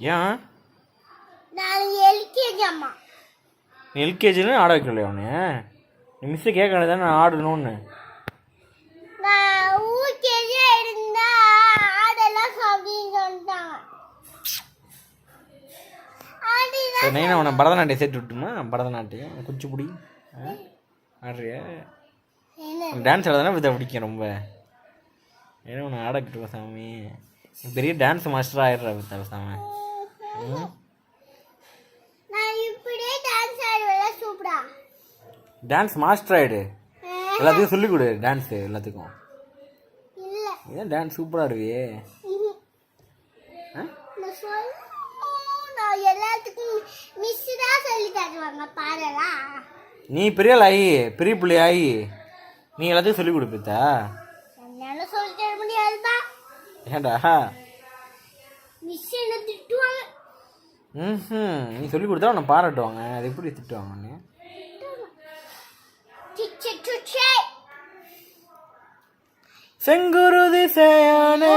ஏன் நான் எல்கேஜி அம்மா. எல்கேஜின்னு ஆட வைக்கலையா அவனு? நீ மிஸ்ஸு கேட்க தானே நான் ஆடணும்னு. நான் ஊகேஜியா இருந்தா ஆடெல்லாம் அப்படின்னு சொல்லிட்டாங்க. சரி நைனா உன்னை பரதநாட்டியம் சேர்த்து விட்டுமா? பரதநாட்டியம் குச்சிப்புடி ஆடுறியா? டான்ஸ் ஆட தானே இதை பிடிக்கும் ரொம்ப. ஏன்னா உன்னை ஆட விட்டுருக்கோம் சாமி. பெரிய டான்ஸ் மாஸ்டராக ஆயிடுறா வித்தா சாமி. டான்ஸ் மாஸ்டர் ஆயிடு. எல்லாத்துக்கும் சொல்லிக் கொடு டான்ஸு எல்லாத்துக்கும். ஏன் டான்ஸ் சூப்பராக ஆடுவியே? நீ பெரிய ஆள் ஆகி பெரிய பிள்ளை ஆகி நீ எல்லாத்துக்கும் சொல்லிக் கொடுப்பா. ஏண்டா நீ சொல்லி கொடுத்தா உன்னை பாராட்டுவாங்க. அது எப்படி திட்டுவாங்கன்னு? செங்குருதி சேயானே